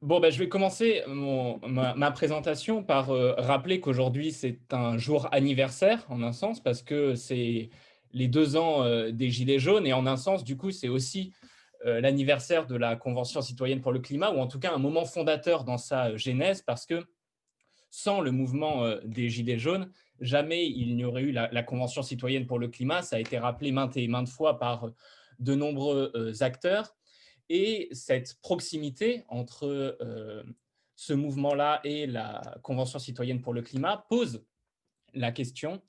Bon, bah, je vais commencer ma présentation par rappeler qu'aujourd'hui, c'est un jour anniversaire, en un sens, parce que c'est les 2 ans des Gilets jaunes, et en un sens, du coup, c'est aussi l'anniversaire de la Convention citoyenne pour le climat, ou en tout cas un moment fondateur dans sa genèse, parce que sans le mouvement des Gilets jaunes, jamais il n'y aurait eu la Convention citoyenne pour le climat. Ça a été rappelé maintes et maintes fois par de nombreux acteurs. Et cette proximité entre ce mouvement-là et la Convention citoyenne pour le climat pose la question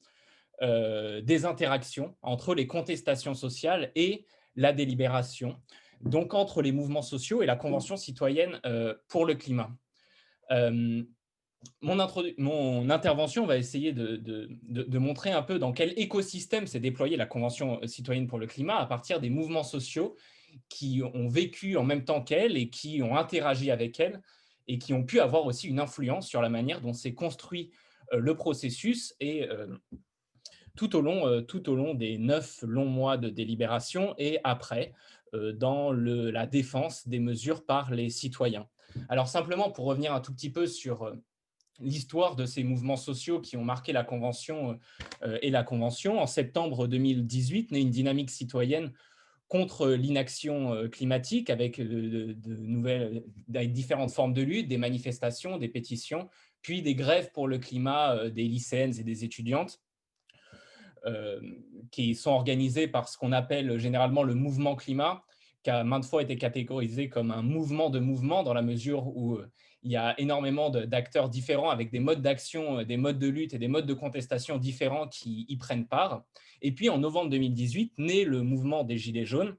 des interactions entre les contestations sociales et la délibération, donc entre les mouvements sociaux et la Convention citoyenne pour le climat. Euh, mon intervention va essayer de montrer un peu dans quel écosystème s'est déployée la Convention citoyenne pour le climat à partir des mouvements sociaux qui ont vécu en même temps qu'elle et qui ont interagi avec elle et qui ont pu avoir aussi une influence sur la manière dont s'est construit le processus et tout au long des 9 longs mois de délibération et après, dans la défense des mesures par les citoyens. Alors simplement pour revenir un tout petit peu sur l'histoire de ces mouvements sociaux qui ont marqué la Convention et la Convention. En septembre 2018, naît une dynamique citoyenne contre l'inaction climatique avec avec différentes formes de lutte, des manifestations, des pétitions, puis des grèves pour le climat des lycéennes et des étudiantes euh, qui sont organisées par ce qu'on appelle généralement le mouvement climat, qui a maintes fois été catégorisé comme un mouvement de mouvement dans la mesure où il y a énormément d'acteurs différents avec des modes d'action, des modes de lutte et des modes de contestation différents qui y prennent part. Et puis en novembre 2018, naît le mouvement des Gilets jaunes,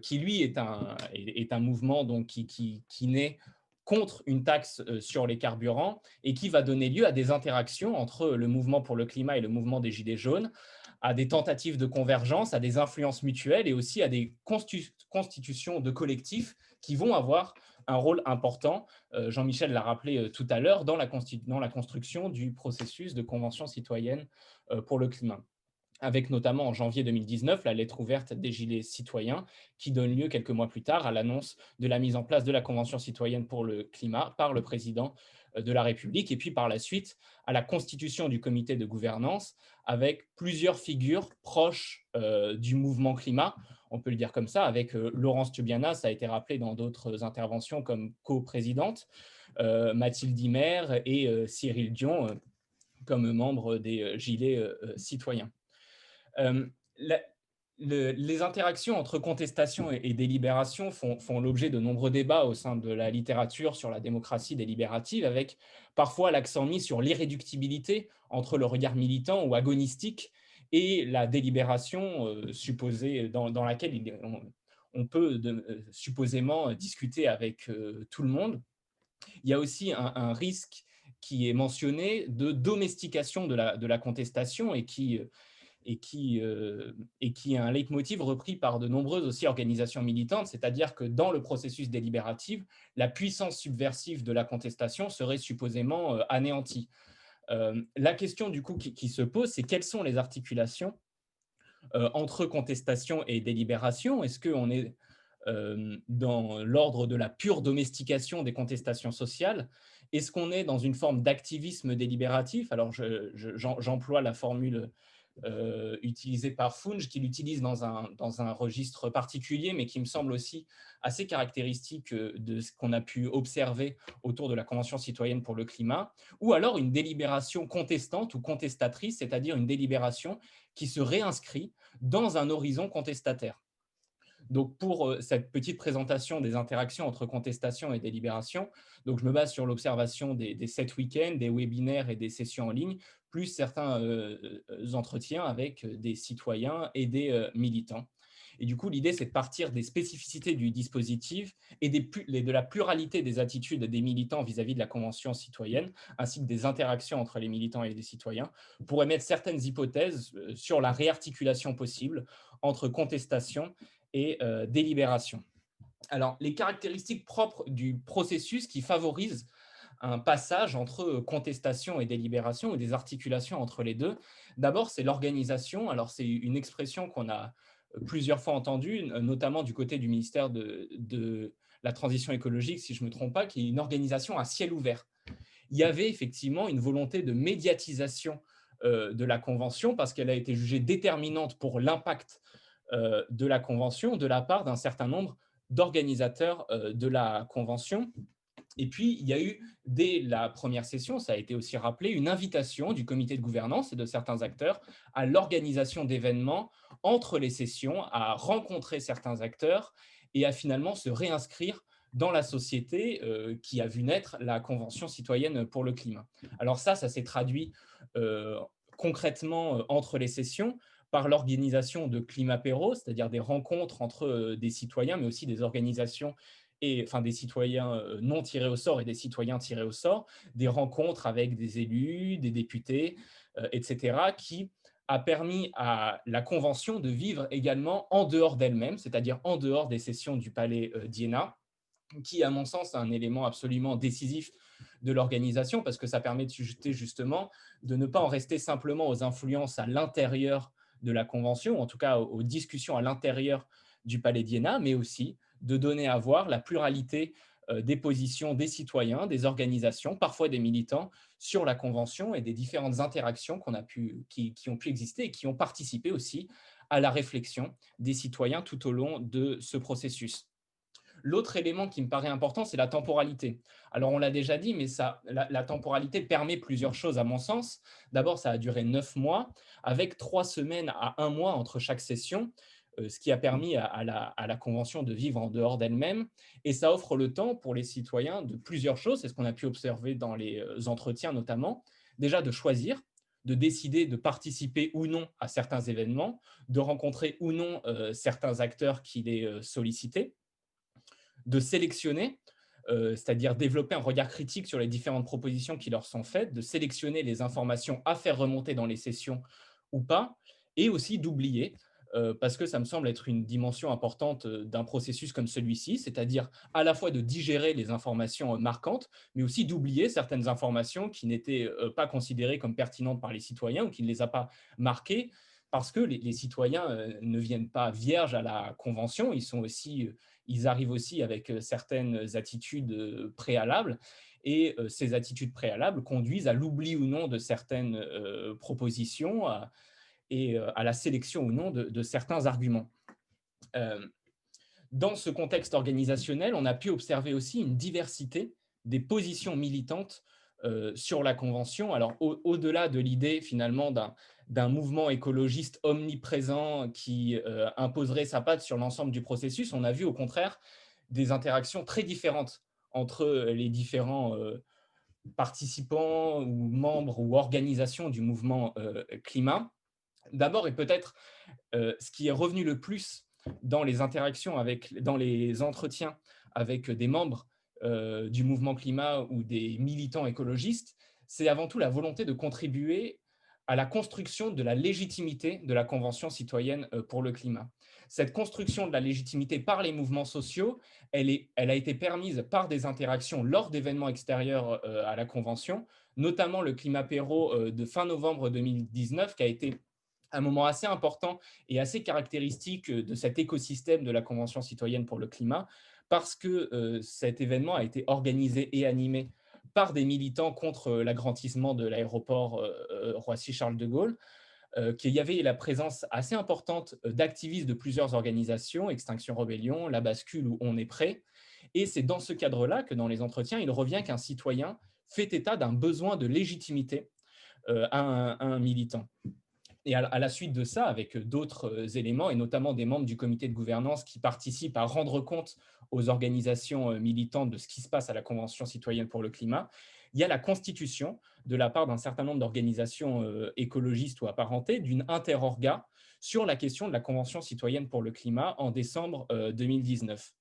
qui lui est un mouvement donc, qui naît contre une taxe sur les carburants et qui va donner lieu à des interactions entre le mouvement pour le climat et le mouvement des Gilets jaunes, à des tentatives de convergence, à des influences mutuelles et aussi à des constitutions de collectifs qui vont avoir un rôle important, Jean-Michel l'a rappelé tout à l'heure, dans la construction du processus de convention citoyenne pour le climat, avec notamment en janvier 2019 la lettre ouverte des Gilets citoyens, qui donne lieu quelques mois plus tard à l'annonce de la mise en place de la Convention citoyenne pour le climat par le président de la République, et puis par la suite à la constitution du comité de gouvernance, avec plusieurs figures proches du mouvement climat, on peut le dire comme ça, avec Laurence Tubiana, ça a été rappelé dans d'autres interventions comme coprésidente, Mathilde Imer et Cyril Dion comme membres des Gilets citoyens. Euh, la- les interactions entre contestation et délibération font l'objet de nombreux débats au sein de la littérature sur la démocratie délibérative, avec parfois l'accent mis sur l'irréductibilité entre le regard militant ou agonistique et la délibération supposée dans laquelle on peut supposément discuter avec tout le monde. Il y a aussi un risque qui est mentionné de domestication de la contestation et qui est un leitmotiv repris par de nombreuses aussi organisations militantes, c'est-à-dire que dans le processus délibératif, la puissance subversive de la contestation serait supposément anéantie. La question du coup qui se pose, c'est quelles sont les articulations entre contestation et délibération? Est-ce qu'on est dans l'ordre de la pure domestication des contestations sociales? Est-ce qu'on est dans une forme d'activisme délibératif? Alors, j'emploie la formule utilisée par Funge, qui l'utilise dans un registre particulier, mais qui me semble aussi assez caractéristique de ce qu'on a pu observer autour de la Convention citoyenne pour le climat, ou alors une délibération contestante ou contestatrice, c'est-à-dire une délibération qui se réinscrit dans un horizon contestataire. Donc, pour cette petite présentation des interactions entre contestation et délibération, donc je me base sur l'observation des 7 week-ends, des webinaires et des sessions en ligne, plus certains entretiens avec des citoyens et des militants. Et du coup, l'idée, c'est de partir des spécificités du dispositif et de la pluralité des attitudes des militants vis-à-vis de la Convention citoyenne, ainsi que des interactions entre les militants et les citoyens, pour émettre certaines hypothèses sur la réarticulation possible entre contestation et délibération. Alors, les caractéristiques propres du processus qui favorisent un passage entre contestation et délibération ou des articulations entre les deux. D'abord, c'est l'organisation. Alors, c'est une expression qu'on a plusieurs fois entendu, notamment du côté du ministère de la transition écologique, si je ne me trompe pas, qui est une organisation à ciel ouvert. Il y avait effectivement une volonté de médiatisation de la Convention parce qu'elle a été jugée déterminante pour l'impact de la Convention de la part d'un certain nombre d'organisateurs de la Convention. Et puis, il y a eu, dès la première session, ça a été aussi rappelé, une invitation du comité de gouvernance et de certains acteurs à l'organisation d'événements entre les sessions, à rencontrer certains acteurs et à finalement se réinscrire dans la société qui a vu naître la Convention citoyenne pour le climat. Alors ça s'est traduit euh, concrètement entre les sessions par l'organisation de climapéros, c'est-à-dire des rencontres entre des citoyens, mais aussi des organisations et enfin des citoyens non tirés au sort et des citoyens tirés au sort, des rencontres avec des élus, des députés, etc., qui a permis à la Convention de vivre également en dehors d'elle-même, c'est-à-dire en dehors des sessions du Palais d'Iéna, qui, à mon sens, est un élément absolument décisif de l'organisation, parce que ça permet de justement de ne pas en rester simplement aux influences à l'intérieur de la Convention, ou en tout cas aux discussions à l'intérieur du Palais d'Iéna, mais aussi de donner à voir la pluralité des positions des citoyens, des organisations, parfois des militants, sur la Convention et des différentes interactions qui ont pu exister et qui ont participé aussi à la réflexion des citoyens tout au long de ce processus. L'autre élément qui me paraît important, c'est la temporalité. Alors, on l'a déjà dit, mais la temporalité permet plusieurs choses à mon sens. D'abord, ça a duré 9 mois, avec 3 semaines à 1 mois entre chaque session, ce qui a permis à la Convention de vivre en dehors d'elle-même. Et ça offre le temps pour les citoyens de plusieurs choses, c'est ce qu'on a pu observer dans les entretiens notamment. Déjà, de choisir, de décider de participer ou non à certains événements, de rencontrer ou non certains acteurs qui les sollicitaient, de sélectionner, c'est-à-dire développer un regard critique sur les différentes propositions qui leur sont faites, de sélectionner les informations à faire remonter dans les sessions ou pas, et aussi d'oublier, parce que ça me semble être une dimension importante d'un processus comme celui-ci, c'est-à-dire à la fois de digérer les informations marquantes, mais aussi d'oublier certaines informations qui n'étaient pas considérées comme pertinentes par les citoyens ou qui ne les a pas marquées, parce que les citoyens ne viennent pas vierges à la Convention, ils arrivent aussi avec certaines attitudes préalables. Et ces attitudes préalables conduisent à l'oubli ou non de certaines propositions et à la sélection ou non de certains arguments. Euh, dans ce contexte organisationnel, on a pu observer aussi une diversité des positions militantes sur la Convention. Alors, au-delà de l'idée finalement d'un mouvement écologiste omniprésent qui imposerait sa patte sur l'ensemble du processus, on a vu au contraire des interactions très différentes entre les différents participants ou membres ou organisations du mouvement climat. D'abord, et peut-être ce qui est revenu le plus dans les interactions dans les entretiens avec des membres du mouvement climat ou des militants écologistes, c'est avant tout la volonté de contribuer à la construction de la légitimité de la Convention citoyenne pour le climat. Cette construction de la légitimité par les mouvements sociaux, elle a été permise par des interactions lors d'événements extérieurs à la Convention, notamment le Climapéro de fin novembre 2019, qui a été un moment assez important et assez caractéristique de cet écosystème de la Convention citoyenne pour le climat, parce que cet événement a été organisé et animé par des militants contre l'agrandissement de l'aéroport Roissy-Charles de Gaulle, qu'il y avait la présence assez importante d'activistes de plusieurs organisations, Extinction Rebellion, La Bascule ou On est prêt. Et c'est dans ce cadre-là que dans les entretiens, il revient qu'un citoyen fait état d'un besoin de légitimité à un militant. Et à la suite de ça, avec d'autres éléments, et notamment des membres du comité de gouvernance qui participent à rendre compte aux organisations militantes de ce qui se passe à la Convention citoyenne pour le climat, il y a la constitution, de la part d'un certain nombre d'organisations écologistes ou apparentées, d'une interorga sur la question de la Convention citoyenne pour le climat en décembre 2019.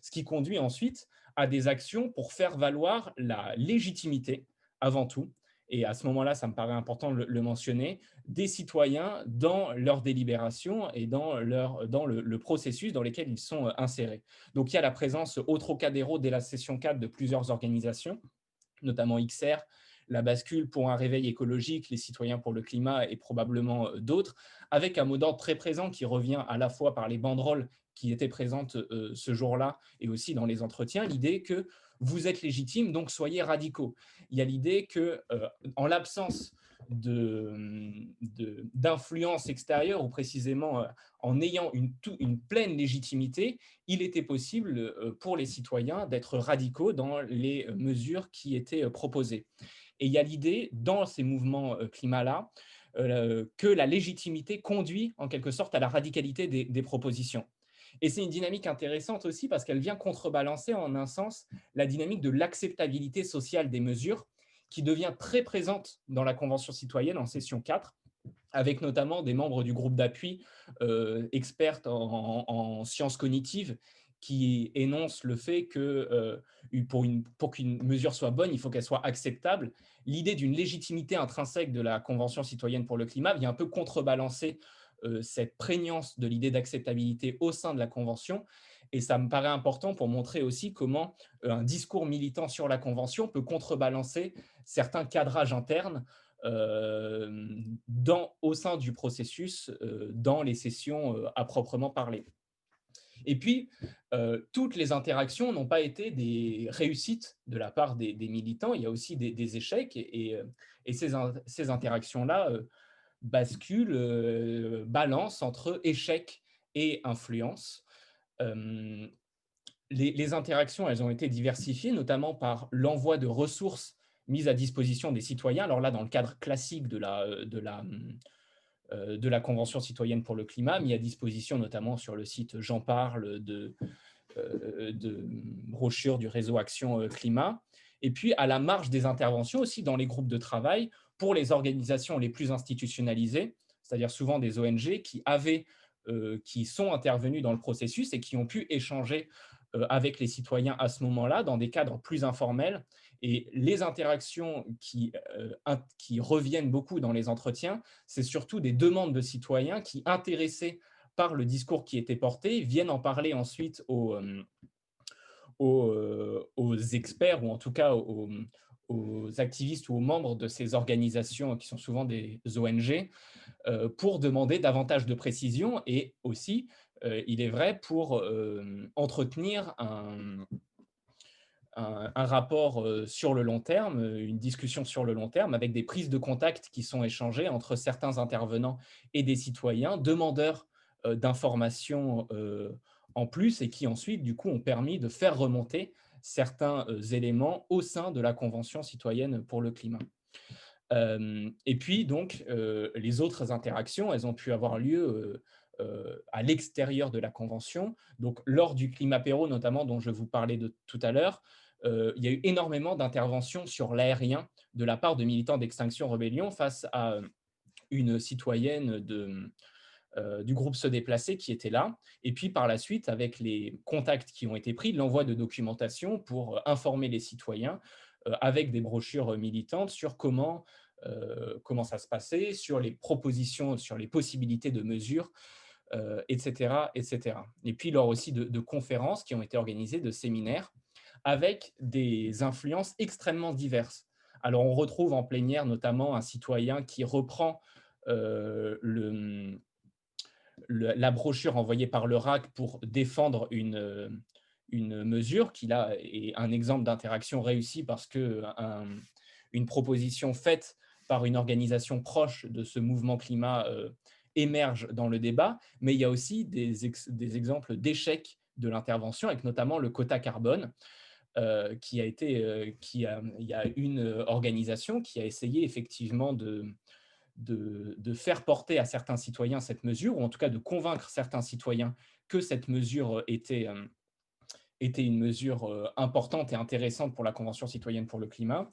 Ce qui conduit ensuite à des actions pour faire valoir la légitimité, avant tout, et à ce moment-là, ça me paraît important de le mentionner, des citoyens dans leur délibération et dans le processus dans lequel ils sont insérés. Donc, il y a la présence au Trocadéro dès la session 4 de plusieurs organisations, notamment XR, la bascule pour un réveil écologique, les citoyens pour le climat et probablement d'autres, avec un mot d'ordre très présent qui revient à la fois par les banderoles qui étaient présentes ce jour-là et aussi dans les entretiens, l'idée que vous êtes légitime, donc soyez radicaux. Il y a l'idée que, en l'absence d'influence extérieure, ou précisément en ayant une pleine légitimité, il était possible pour les citoyens d'être radicaux dans les mesures qui étaient proposées. Et il y a l'idée, dans ces mouvements climat-là, que la légitimité conduit en quelque sorte à la radicalité des propositions. Et c'est une dynamique intéressante aussi parce qu'elle vient contrebalancer en un sens la dynamique de l'acceptabilité sociale des mesures qui devient très présente dans la Convention citoyenne en session 4, avec notamment des membres du groupe d'appui experts en sciences cognitives qui énoncent le fait que pour qu'une mesure soit bonne, il faut qu'elle soit acceptable. L'idée d'une légitimité intrinsèque de la Convention citoyenne pour le climat vient un peu contrebalancer cette prégnance de l'idée d'acceptabilité au sein de la Convention. Et ça me paraît important pour montrer aussi comment un discours militant sur la Convention peut contrebalancer certains cadrages internes au sein du processus, dans les sessions à proprement parler. Et puis, toutes les interactions n'ont pas été des réussites de la part des militants, il y a aussi des échecs, et ces interactions-là basculent, balancent entre échec et influence. Euh, les interactions, elles ont été diversifiées, notamment par l'envoi de ressources mises à disposition des citoyens. Alors là, dans le cadre classique de la Convention citoyenne pour le climat, mis à disposition notamment sur le site J'en parle de brochures du réseau Action Climat. Et puis, à la marge des interventions aussi dans les groupes de travail pour les organisations les plus institutionnalisées, c'est-à-dire souvent des ONG qui sont intervenus dans le processus et qui ont pu échanger avec les citoyens à ce moment-là, dans des cadres plus informels. Et les interactions qui reviennent beaucoup dans les entretiens, c'est surtout des demandes de citoyens qui, intéressés par le discours qui était porté, viennent en parler ensuite aux experts, ou en tout cas aux activistes ou aux membres de ces organisations qui sont souvent des ONG, pour demander davantage de précision et aussi, il est vrai, pour entretenir un rapport sur le long terme, une discussion sur le long terme, avec des prises de contact qui sont échangées entre certains intervenants et des citoyens, demandeurs d'informations en plus, et qui ensuite, du coup, ont permis de faire remonter certains éléments au sein de la Convention citoyenne pour le climat. Et puis, donc, les autres interactions, elles ont pu avoir lieu à l'extérieur de la Convention. Donc, lors du Climapéro, notamment, dont je vous parlais tout à l'heure, il y a eu énormément d'interventions sur l'aérien de la part de militants d'Extinction Rebellion face à une citoyenne du groupe Se Déplacer qui était là. Et puis, par la suite, avec les contacts qui ont été pris, l'envoi de documentation pour informer les citoyens avec des brochures militantes sur comment ça se passait, sur les propositions, sur les possibilités de mesures, etc., etc. Et puis, lors aussi de conférences qui ont été organisées, de séminaires, avec des influences extrêmement diverses. Alors, on retrouve en plénière notamment un citoyen qui reprend la brochure envoyée par le RAC pour défendre une mesure qui, là, est un exemple d'interaction réussie parce qu'une proposition faite par une organisation proche de ce mouvement climat émerge dans le débat, mais il y a aussi des exemples d'échecs de l'intervention, avec notamment le quota carbone, il y a une organisation qui a essayé effectivement de faire porter à certains citoyens cette mesure, ou en tout cas de convaincre certains citoyens que cette mesure était une mesure importante et intéressante pour la Convention citoyenne pour le climat.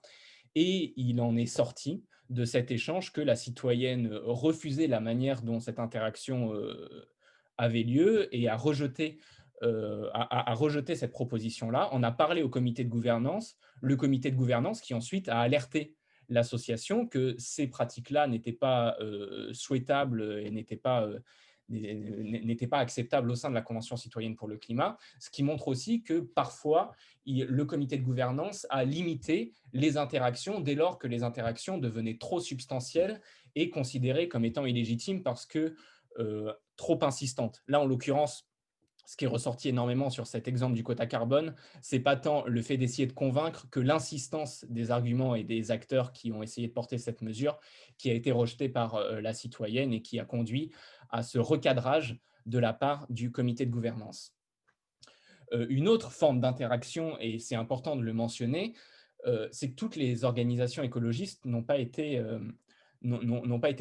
Et il en est sorti de cet échange que la citoyenne refusait la manière dont cette interaction avait lieu et a rejeté cette proposition-là. On a parlé au comité de gouvernance, le comité de gouvernance qui ensuite a alerté l'association que ces pratiques-là n'étaient pas souhaitables et n'étaient pas n'était pas acceptable au sein de la Convention citoyenne pour le climat, ce qui montre aussi que parfois, le comité de gouvernance a limité les interactions dès lors que les interactions devenaient trop substantielles et considérées comme étant illégitimes parce que trop insistantes. Là, en l'occurrence, ce qui est ressorti énormément sur cet exemple du quota carbone, c'est pas tant le fait d'essayer de convaincre que l'insistance des arguments et des acteurs qui ont essayé de porter cette mesure, qui a été rejetée par la citoyenne et qui a conduit à ce recadrage de la part du comité de gouvernance. Une autre forme d'interaction, et c'est important de le mentionner, c'est que toutes les organisations écologistes n'ont pas été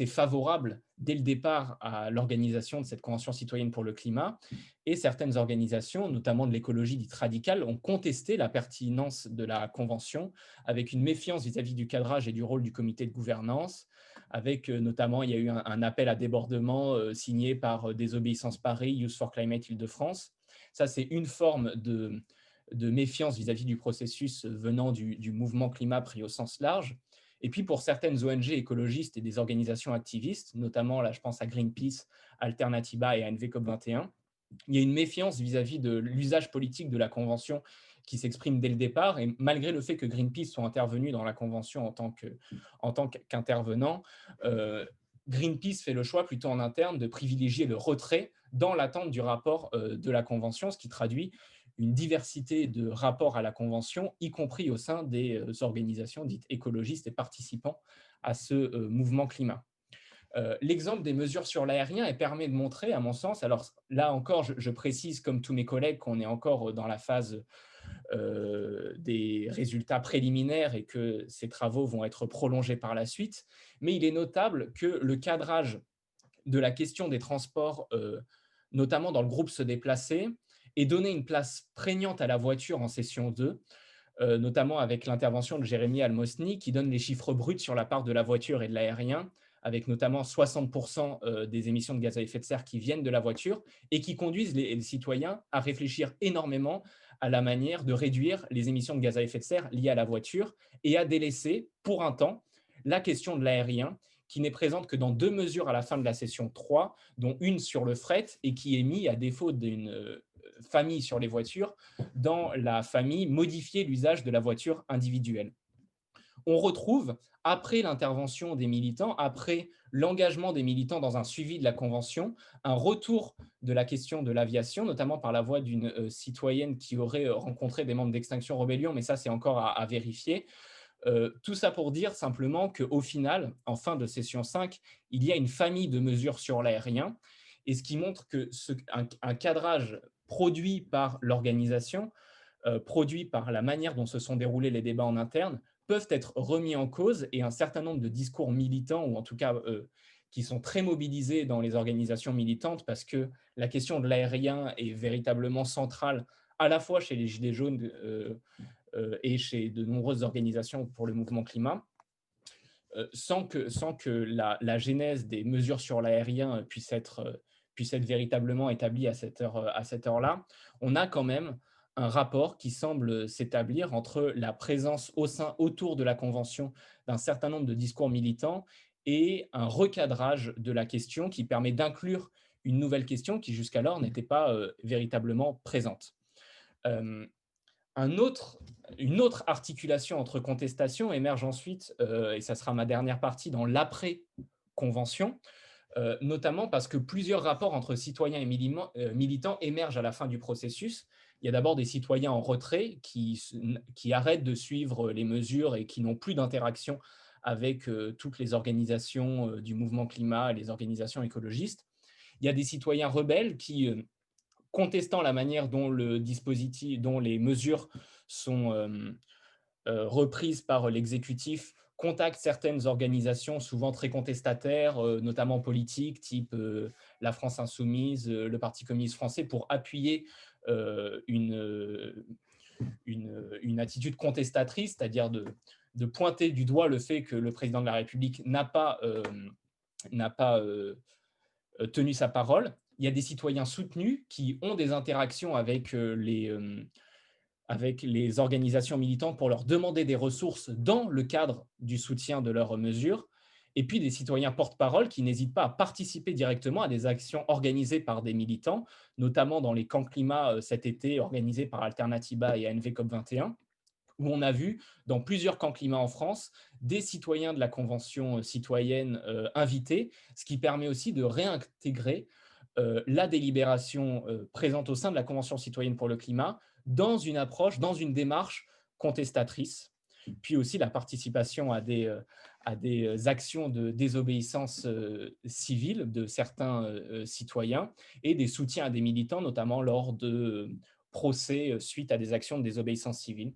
favorables dès le départ à l'organisation de cette Convention citoyenne pour le climat, et certaines organisations, notamment de l'écologie dite radicale, ont contesté la pertinence de la Convention avec une méfiance vis-à-vis du cadrage et du rôle du comité de gouvernance, avec notamment, il y a eu un appel à débordement signé par Désobéissance Paris, Youth for Climate Île-de-France. Ça, c'est une forme de méfiance vis-à-vis du processus venant du mouvement climat pris au sens large. Et puis pour certaines ONG écologistes et des organisations activistes, notamment là je pense à Greenpeace, Alternativa et ANV COP21, il y a une méfiance vis-à-vis de l'usage politique de la Convention qui s'exprime dès le départ. Et malgré le fait que Greenpeace soit intervenu dans la Convention en tant qu'intervenant, Greenpeace fait le choix plutôt en interne de privilégier le retrait dans l'attente du rapport de la Convention, ce qui traduit une diversité de rapports à la Convention, y compris au sein des organisations dites écologistes et participants à ce mouvement climat. L'exemple des mesures sur l'aérien permet de montrer, à mon sens, alors là encore, je précise comme tous mes collègues qu'on est encore dans la phase des résultats préliminaires et que ces travaux vont être prolongés par la suite, mais il est notable que le cadrage de la question des transports, notamment dans le groupe Se déplacer, et donner une place prégnante à la voiture en session 2, notamment avec l'intervention de Jérémy Almosny, qui donne les chiffres bruts sur la part de la voiture et de l'aérien, avec notamment 60% des émissions de gaz à effet de serre qui viennent de la voiture et qui conduisent les citoyens à réfléchir énormément à la manière de réduire les émissions de gaz à effet de serre liées à la voiture et à délaisser pour un temps la question de l'aérien, qui n'est présente que dans 2 mesures à la fin de la session 3, dont une sur le fret et qui est mis, à défaut d'une famille sur les voitures, dans la famille modifier l'usage de la voiture individuelle. On retrouve, après l'intervention des militants, après l'engagement des militants dans un suivi de la Convention, un retour de la question de l'aviation, notamment par la voix d'une citoyenne qui aurait rencontré des membres d'Extinction Rebellion, mais ça c'est encore à vérifier. Tout ça pour dire simplement qu'au final, en fin de session 5, il y a une famille de mesures sur l'aérien, et ce qui montre que un cadrage produit par l'organisation, produit par la manière dont se sont déroulés les débats en interne, peuvent être remis en cause, et un certain nombre de discours militants, ou en tout cas qui sont très mobilisés dans les organisations militantes, parce que la question de l'aérien est véritablement centrale à la fois chez les Gilets jaunes et chez de nombreuses organisations pour le mouvement climat, sans que la genèse des mesures sur l'aérien puisse être véritablement établie à cette heure-là, on a quand même un rapport qui semble s'établir entre la présence autour de la Convention d'un certain nombre de discours militants et un recadrage de la question qui permet d'inclure une nouvelle question qui jusqu'alors n'était pas véritablement présente. Euh, une autre articulation entre contestations émerge ensuite, et ça sera ma dernière partie, dans l'après-convention, notamment parce que plusieurs rapports entre citoyens et militants émergent à la fin du processus. Il y a d'abord des citoyens en retrait qui arrêtent de suivre les mesures et qui n'ont plus d'interaction avec toutes les organisations du mouvement climat et les organisations écologistes. Il y a des citoyens rebelles qui contestant la manière dont le dispositif, dont les mesures sont reprises par l'exécutif, contactent certaines organisations souvent très contestataires, notamment politiques, type la France Insoumise, le Parti communiste français, pour appuyer une attitude contestatrice, c'est-à-dire de pointer du doigt le fait que le président de la République n'a pas tenu sa parole. Il y a des citoyens soutenus qui ont des interactions avec les organisations militantes pour leur demander des ressources dans le cadre du soutien de leurs mesures. et puis des citoyens porte-parole qui n'hésitent pas à participer directement à des actions organisées par des militants, notamment dans les camps climat cet été organisés par Alternativa et ANV COP21, où on a vu dans plusieurs camps climat en France des citoyens de la Convention citoyenne invités, ce qui permet aussi de réintégrer la délibération présente au sein de la Convention citoyenne pour le climat dans une approche, dans une démarche contestatrice, puis aussi la participation à des actions de désobéissance civile de certains citoyens et des soutiens à des militants, notamment lors de procès suite à des actions de désobéissance civile,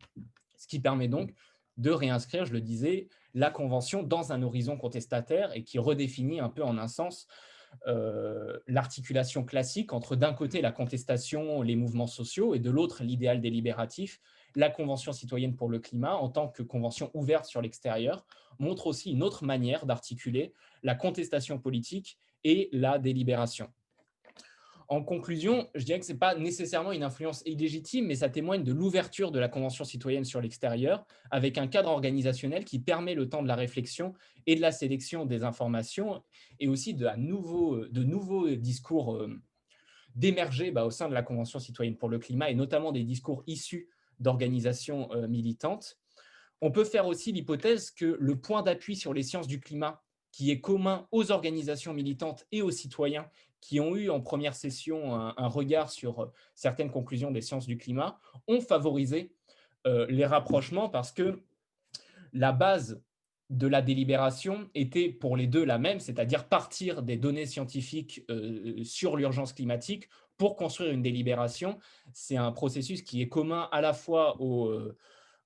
ce qui permet donc de réinscrire, je le disais, la Convention dans un horizon contestataire et qui redéfinit un peu en un sens l'articulation classique entre d'un côté la contestation, les mouvements sociaux et de l'autre l'idéal délibératif. La Convention citoyenne pour le climat, en tant que convention ouverte sur l'extérieur, montre aussi une autre manière d'articuler la contestation politique et la délibération. En conclusion, je dirais que ce n'est pas nécessairement une influence illégitime, mais ça témoigne de l'ouverture de la Convention citoyenne sur l'extérieur, avec un cadre organisationnel qui permet le temps de la réflexion et de la sélection des informations, et aussi de nouveaux discours d'émerger au sein de la Convention citoyenne pour le climat, et notamment des discours issus d'organisations militantes. On peut faire aussi l'hypothèse que le point d'appui sur les sciences du climat, qui est commun aux organisations militantes et aux citoyens qui ont eu en première session un regard sur certaines conclusions des sciences du climat, ont favorisé les rapprochements parce que la base de la délibération était pour les deux la même, c'est-à-dire partir des données scientifiques sur l'urgence climatique pour construire une délibération. C'est un processus qui est commun à la fois au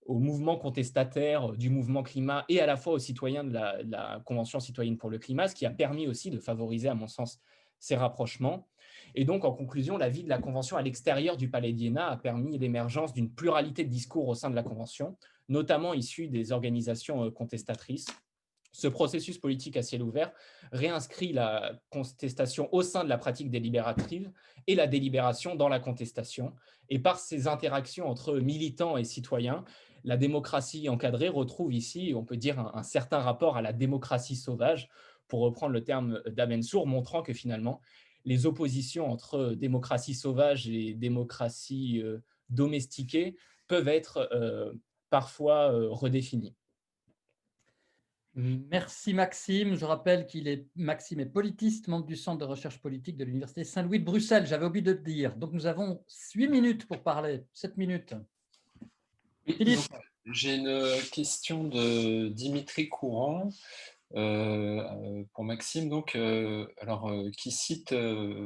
mouvement contestataire du mouvement climat et à la fois aux citoyens de la Convention citoyenne pour le climat, ce qui a permis aussi de favoriser, à mon sens, ces rapprochements. Et donc, en conclusion, la vie de la Convention à l'extérieur du Palais d'Iéna a permis l'émergence d'une pluralité de discours au sein de la Convention, notamment issus des organisations contestatrices. Ce processus politique à ciel ouvert réinscrit la contestation au sein de la pratique délibérative et la délibération dans la contestation. Et par ces interactions entre militants et citoyens, la démocratie encadrée retrouve ici, on peut dire, un certain rapport à la démocratie sauvage, pour reprendre le terme d'Abensour, montrant que finalement, les oppositions entre démocratie sauvage et démocratie domestiquée peuvent être parfois redéfinies. Merci Maxime. Je rappelle Maxime est politiste, membre du Centre de recherche politique de l'Université Saint-Louis de Bruxelles. J'avais oublié de le dire. Donc nous avons 8 minutes pour parler, 7 minutes. Philippe. J'ai une question de Dimitri Courant pour Maxime, donc, qui cite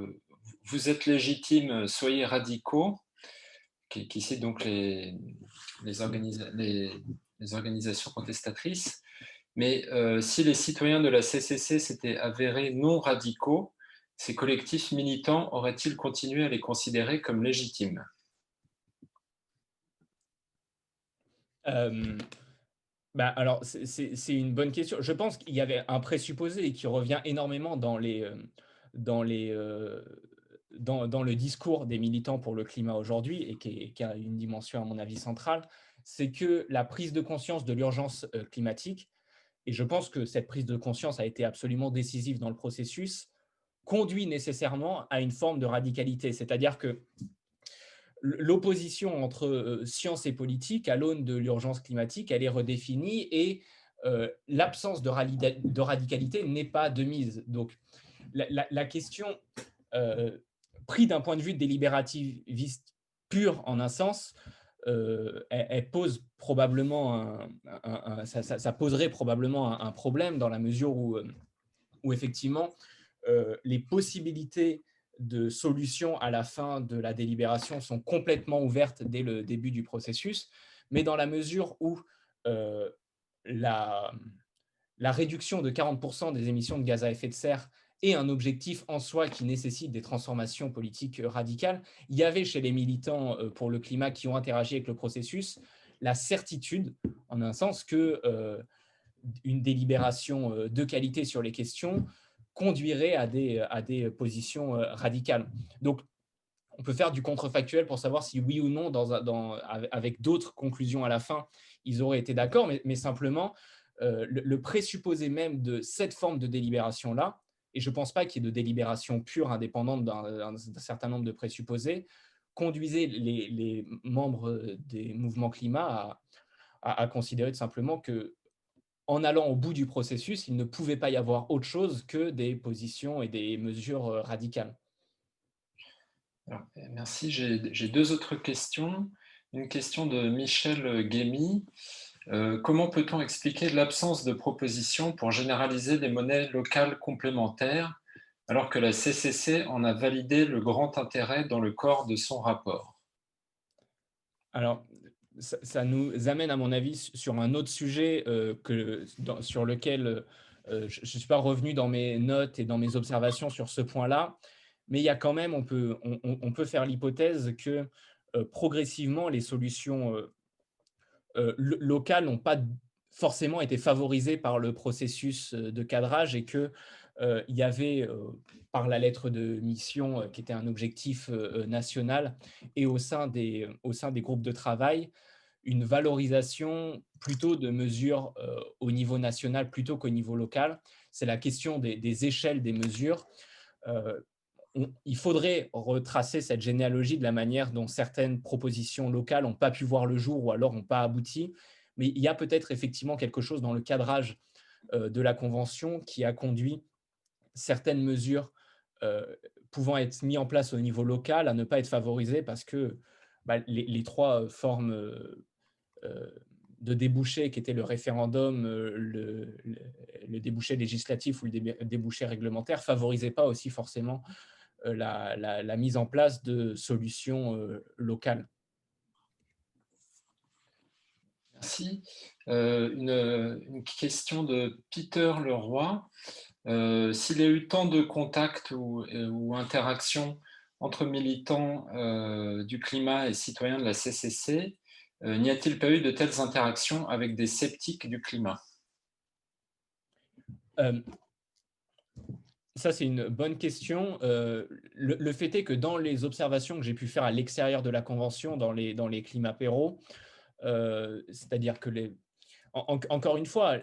« Vous êtes légitime, soyez radicaux », qui cite donc les organisations contestatrices. Mais si les citoyens de la CCC s'étaient avérés non radicaux, ces collectifs militants auraient-ils continué à les considérer comme légitimes ? Alors, c'est une bonne question. Je pense qu'il y avait un présupposé qui revient énormément dans le discours des militants pour le climat aujourd'hui et qui a une dimension, à mon avis, centrale, c'est que la prise de conscience de l'urgence climatique, et je pense que cette prise de conscience a été absolument décisive dans le processus, conduit nécessairement à une forme de radicalité. C'est-à-dire que l'opposition entre science et politique à l'aune de l'urgence climatique, elle est redéfinie et l'absence de radicalité n'est pas de mise. Donc, la question, prise d'un point de vue délibérativiste pur en un sens, elle pose probablement ça poserait probablement un problème dans la mesure où effectivement, les possibilités de solutions à la fin de la délibération sont complètement ouvertes dès le début du processus, mais dans la mesure où la réduction de 40% des émissions de gaz à effet de serre est un objectif en soi qui nécessite des transformations politiques radicales, il y avait chez les militants pour le climat qui ont interagi avec le processus la certitude, en un sens, que une délibération de qualité sur les questions conduirait à des positions radicales. Donc, on peut faire du contrefactuel pour savoir si oui ou non, avec d'autres conclusions à la fin, ils auraient été d'accord, mais simplement, le présupposé même de cette forme de délibération-là, et je ne pense pas qu'il y ait de délibération pure indépendante d'un certain nombre de présupposés, conduisait les membres des mouvements climat à considérer tout simplement que, en allant au bout du processus, il ne pouvait pas y avoir autre chose que des positions et des mesures radicales. Alors, merci. J'ai deux autres questions. Une question de Michel Guémy. Comment peut-on expliquer l'absence de propositions pour généraliser les monnaies locales complémentaires alors que la CCC en a validé le grand intérêt dans le corps de son rapport? Alors, ça nous amène, à mon avis, sur un autre sujet sur lequel je ne suis pas revenu dans mes notes et dans mes observations sur ce point-là, mais il y a quand même, on peut faire l'hypothèse que progressivement, les solutions locales n'ont pas forcément été favorisées par le processus de cadrage et que il y avait, par la lettre de mission, qui était un objectif national, et au sein des groupes de travail, une valorisation plutôt de mesures au niveau national plutôt qu'au niveau local. C'est la question des échelles des mesures. Euh, il faudrait retracer cette généalogie de la manière dont certaines propositions locales n'ont pas pu voir le jour ou alors n'ont pas abouti. Mais il y a peut-être effectivement quelque chose dans le cadrage de la Convention qui a conduit certaines mesures euh, pouvant être mises en place au niveau local à ne pas être favorisées parce que les trois formes euh, de débouchés qui étaient le référendum, le débouché législatif ou le débouché réglementaire ne favorisaient pas aussi forcément la mise en place de solutions locales. Merci. Une question de Peter Leroy. S'il y a eu tant de contacts ou interactions entre militants du climat et citoyens de la CCC, n'y a-t-il pas eu de telles interactions avec des sceptiques du climat? Ça, c'est une bonne question. Le fait est que dans les observations que j'ai pu faire à l'extérieur de la Convention, dans les climat-péros, c'est-à-dire que encore une fois,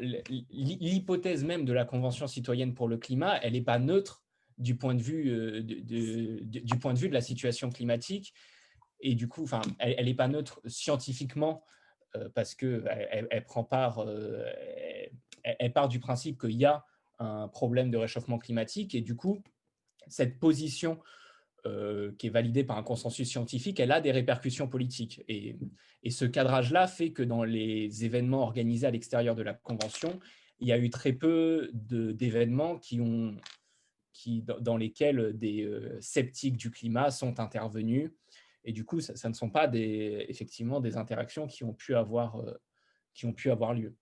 l'hypothèse même de la Convention citoyenne pour le climat, elle n'est pas neutre du point de vue, du point de vue de la situation climatique. Et du coup, enfin, elle n'est pas neutre scientifiquement parce qu'elle prend part, elle part du principe qu'il y a un problème de réchauffement climatique. Et du coup, cette position qui est validée par un consensus scientifique, elle a des répercussions politiques. Et ce cadrage-là fait que dans les événements organisés à l'extérieur de la Convention, il y a eu très peu d'événements dans lesquels des sceptiques du climat sont intervenus. Et du coup, ça ne sont pas effectivement des interactions qui ont pu avoir lieu.